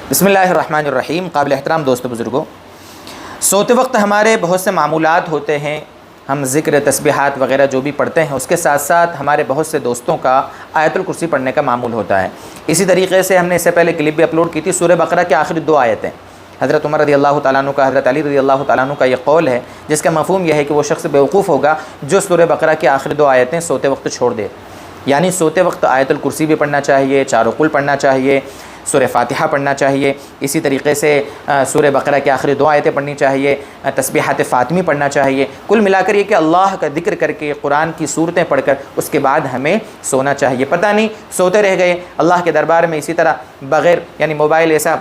بسم اللہ الرحمن الرحیم۔ قابل احترام دوستو بزرگوں، سوتے وقت ہمارے بہت سے معمولات ہوتے ہیں، ہم ذکر تسبیحات وغیرہ جو بھی پڑھتے ہیں، اس کے ساتھ ساتھ ہمارے بہت سے دوستوں کا آیت الکرسی پڑھنے کا معمول ہوتا ہے۔ اسی طریقے سے ہم نے اس سے پہلے کلپ بھی اپلوڈ کی تھی، سورہ بقرہ کی آخری 2 آیتیں، حضرت عمر رضی اللہ تعالیٰ عنہ کا، حضرت علی رضی اللہ تعالیٰ عنہ کا یہ قول ہے، جس کا مفہوم یہ ہے کہ وہ شخص بیوقوف ہوگا جو سورہ بقرہ کی آخری 2 آیتیں سوتے وقت چھوڑ دے۔ یعنی سوتے وقت آیت الکرسی بھی پڑھنا چاہیے، چاروں قل پڑھنا چاہیے، سورہ فاتحہ پڑھنا چاہیے، اسی طریقے سے سورہ بقرہ کی آخری 2 آیتیں پڑھنی چاہیے، تسبیحات فاطمی پڑھنا چاہیے۔ کل ملا کر یہ کہ اللہ کا ذکر کر کے قرآن کی صورتیں پڑھ کر اس کے بعد ہمیں سونا چاہیے۔ پتہ نہیں سوتے رہ گئے اللہ کے دربار میں اسی طرح بغیر یعنی موبائل ایسا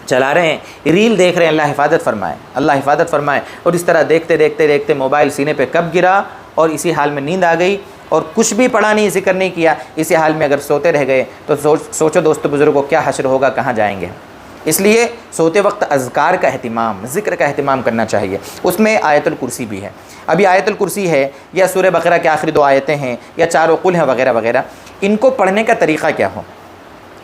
چلا رہے ہیں، ریل دیکھ رہے ہیں، اللہ حفاظت فرمائے، اللہ حفاظت فرمائے، اور اس طرح دیکھتے دیکھتے دیکھتے موبائل سینے پہ کب گرا اور اسی حال میں نیند آ گئی اور کچھ بھی پڑھا نہیں، ذکر نہیں کیا، اسی حال میں اگر سوتے رہ گئے تو سوچو دوستو بزرگوں کیا حشر ہوگا، کہاں جائیں گے۔ اس لیے سوتے وقت اذکار کا اہتمام، ذکر کا اہتمام کرنا چاہیے، اس میں آیت الکرسی بھی ہے۔ ابھی آیت الکرسی ہے یا سورہ بقرہ کی آخری 2 آیتیں ہیں یا چاروں قل ہیں وغیرہ وغیرہ، ان کو پڑھنے کا طریقہ کیا ہو؟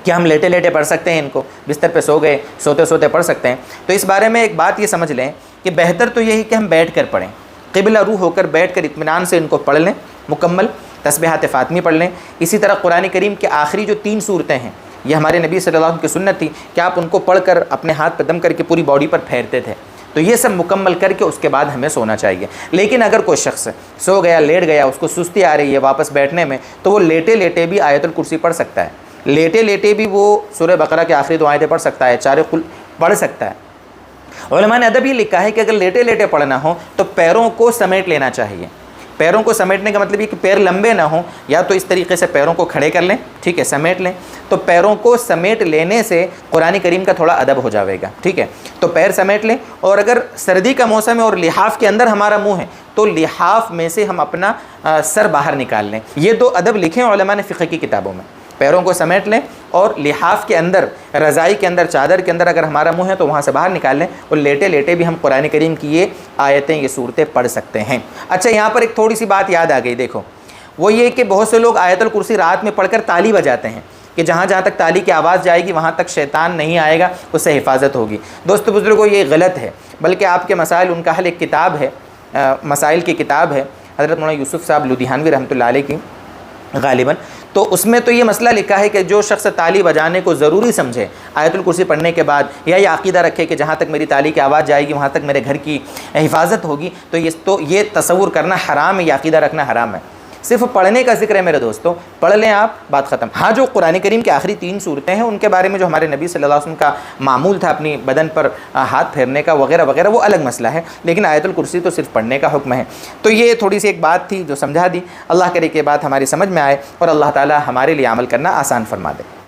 کیا ہم لیٹے لیٹے پڑھ سکتے ہیں؟ ان کو بستر پہ سو گئے سوتے سوتے پڑھ سکتے ہیں؟ تو اس بارے میں ایک بات یہ سمجھ لیں کہ بہتر تو یہی کہ ہم بیٹھ کر پڑھیں، قبلہ رو ہو کر بیٹھ کر اطمینان سے ان کو پڑھ لیں، مکمل تسبیحات فاطمی پڑھ لیں۔ اسی طرح قرآن کریم کے آخری جو 3 صورتیں ہیں، یہ ہمارے نبی صلی اللہ علیہ وسلم کی سنت تھی کہ آپ ان کو پڑھ کر اپنے ہاتھ پہ دم کر کے پوری باڈی پر پھیرتے تھے، تو یہ سب مکمل کر کے اس کے بعد ہمیں سونا چاہیے۔ لیکن اگر کوئی شخص سو گیا، لیٹ گیا، اس کو سستی آ رہی ہے واپس بیٹھنے میں، تو وہ لیٹے لیٹے بھی آیت الکرسی پڑھ سکتا ہے، لیٹے لیٹے بھی وہ سورہ بقرہ کے آخری 2 آیتیں پڑھ سکتا ہے، چاروں قل پڑھ سکتا ہے۔ علماء نے ادب یہ لکھا ہے کہ اگر لیٹے لیٹے پڑھنا ہو تو پیروں کو سمیٹ لینا چاہیے۔ پیروں کو سمیٹنے کا مطلب یہ کہ پیر لمبے نہ ہوں، یا تو اس طریقے سے پیروں کو کھڑے کر لیں، ٹھیک ہے، سمیٹ لیں، تو پیروں کو سمیٹ لینے سے قرآن کریم کا تھوڑا ادب ہو جائے گا، ٹھیک ہے، تو پیر سمیٹ لیں۔ اور اگر سردی کا موسم ہے اور لحاف کے اندر ہمارا منہ ہے تو لحاف میں سے ہم اپنا سر باہر نکال لیں۔ یہ 2 ادب لکھے ہیں علماء نے فقہ کی کتابوں میں، پیروں کو سمیٹ لیں اور لحاف کے اندر، رضائی کے اندر، چادر کے اندر اگر ہمارا منہ ہے تو وہاں سے باہر نکال لیں، اور لیٹے لیٹے بھی ہم قرآن کریم کی یہ آیتیں، یہ صورتیں پڑھ سکتے ہیں۔ اچھا، یہاں پر ایک تھوڑی سی بات یاد آ گئی، دیکھو، وہ یہ کہ بہت سے لوگ آیت الکرسی رات میں پڑھ کر تالی بجاتے ہیں کہ جہاں جہاں تک تالی کی آواز جائے گی وہاں تک شیطان نہیں آئے گا، اس سے حفاظت ہوگی۔ دوستو بزرگوں، یہ غلط ہے، بلکہ آپ کے مسائل ان کا حل ایک کتاب ہے، مسائل کی کتاب ہے، حضرت مولانا یوسف صاحب لدھیانوی رحمۃ اللہ علیہ کی غالباً، تو اس میں تو یہ مسئلہ لکھا ہے کہ جو شخص تالی بجانے کو ضروری سمجھے آیت الکرسی پڑھنے کے بعد، یا یہ عقیدہ رکھے کہ جہاں تک میری تالی کی آواز جائے گی وہاں تک میرے گھر کی حفاظت ہوگی، تو یہ تصور کرنا حرام ہے، یہ عقیدہ رکھنا حرام ہے۔ صرف پڑھنے کا ذکر ہے میرے دوستوں، پڑھ لیں آپ، بات ختم۔ ہاں، جو قرآن کریم کی آخری 3 صورتیں ہیں ان کے بارے میں جو ہمارے نبی صلی اللہ علیہ وسلم کا معمول تھا اپنی بدن پر ہاتھ پھیرنے کا وغیرہ وغیرہ، وہ الگ مسئلہ ہے، لیکن آیت الکرسی تو صرف پڑھنے کا حکم ہے۔ تو یہ تھوڑی سی ایک بات تھی جو سمجھا دی، اللہ کرے کہ بات ہماری سمجھ میں آئے اور اللہ تعالی ہمارے لیے عمل کرنا آسان فرما دے۔